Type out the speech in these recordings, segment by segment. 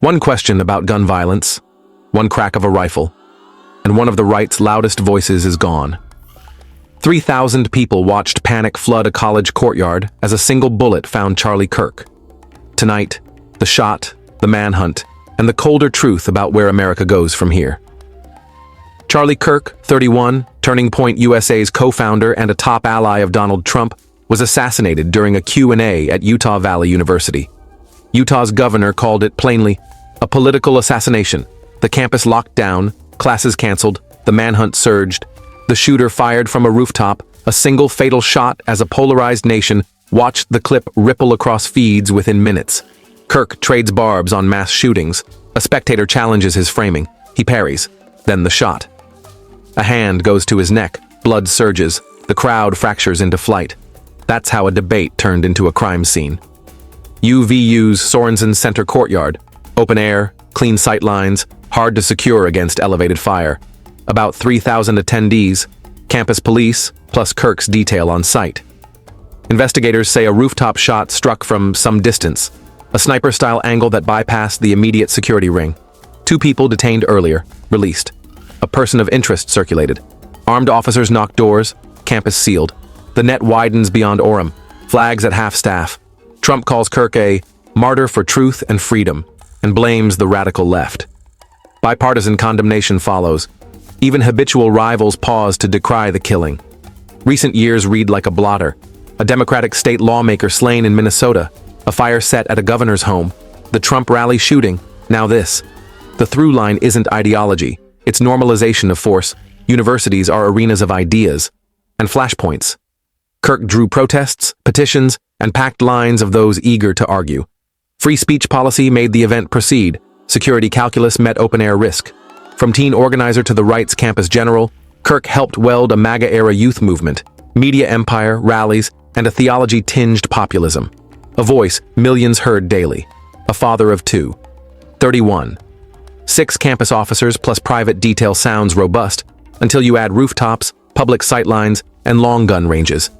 One question about gun violence, one crack of a rifle, and one of the right's loudest voices is gone. 3,000 people watched panic flood a college courtyard as a single bullet found Charlie Kirk. Tonight, the shot, the manhunt, and the colder truth about where America goes from here. Charlie Kirk, 31, Turning Point USA's co-founder and a top ally of Donald Trump, was assassinated during a Q&A at Utah Valley University. Utah's governor called it plainly a political assassination. The campus locked down, classes canceled, the manhunt surged. The shooter fired from a rooftop, a single fatal shot as a polarized nation watched the clip ripple across feeds within minutes. Kirk trades barbs on mass shootings. A spectator challenges his framing. He parries. Then the shot. A hand goes to his neck. Blood surges. The crowd fractures into flight. That's how a debate turned into a crime scene. UVU's Sorensen Center courtyard. Open air, clean sight lines, hard to secure against elevated fire. About 3,000 attendees, campus police, plus Kirk's detail on site. Investigators say a rooftop shot struck from some distance, a sniper-style angle that bypassed the immediate security ring. 2 people detained earlier, released. A person of interest circulated. Armed officers knocked doors, campus sealed. The net widens beyond Orem, flags at half-staff. Trump calls Kirk a martyr for truth and freedom, and blames the radical left. Bipartisan condemnation follows. Even habitual rivals pause to decry the killing. Recent years read like a blotter. A Democratic state lawmaker slain in Minnesota, a fire set at a governor's home, the Trump rally shooting, now this. The through line isn't ideology, it's normalization of force. Universities are arenas of ideas and flashpoints. Kirk drew protests, petitions, and packed lines of those eager to argue. Free speech policy made the event proceed. Security calculus met open-air risk. From teen organizer to the right's campus general, Kirk helped weld a MAGA-era youth movement, media empire, rallies, and a theology-tinged populism. A voice millions heard daily. A father of 2. 31. 6 campus officers plus private detail sounds robust, until you add rooftops, public sightlines, and long gun ranges.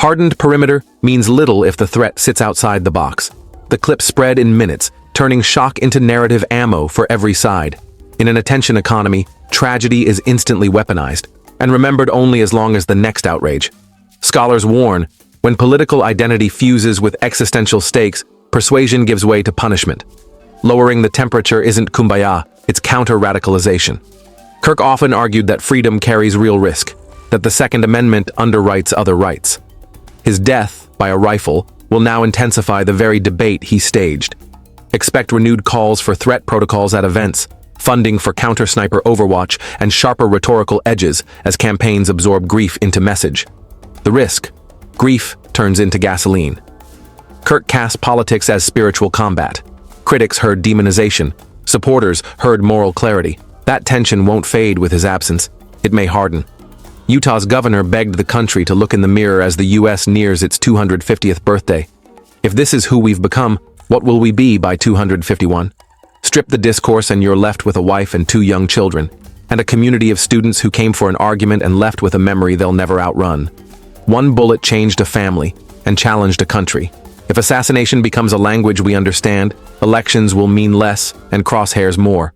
Hardened perimeter means little if the threat sits outside the box. The clip spread in minutes, turning shock into narrative ammo for every side. In an attention economy, tragedy is instantly weaponized, and remembered only as long as the next outrage. Scholars warn, when political identity fuses with existential stakes, persuasion gives way to punishment. Lowering the temperature isn't kumbaya, it's counter-radicalization. Kirk often argued that freedom carries real risk, that the Second Amendment underwrites other rights. His death, by a rifle, will now intensify the very debate he staged. Expect renewed calls for threat protocols at events, funding for counter-sniper overwatch, and sharper rhetorical edges as campaigns absorb grief into message. The risk: grief turns into gasoline. Kirk cast politics as spiritual combat. Critics heard demonization. Supporters heard moral clarity. That tension won't fade with his absence. It may harden. Utah's governor begged the country to look in the mirror as the U.S. nears its 250th birthday. If this is who we've become, what will we be by 251? Strip the discourse and you're left with a wife and 2 young children, and a community of students who came for an argument and left with a memory they'll never outrun. One bullet changed a family and challenged a country. If assassination becomes a language we understand, elections will mean less and crosshairs more.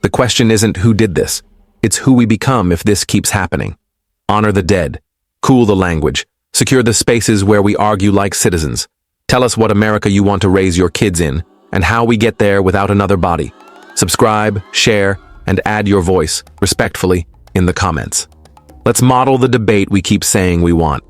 The question isn't who did this, it's who we become if this keeps happening. Honor the dead. Cool the language. Secure the spaces where we argue like citizens. Tell us what America you want to raise your kids in, and how we get there without another body. Subscribe, share, and add your voice, respectfully, in the comments. Let's model the debate we keep saying we want.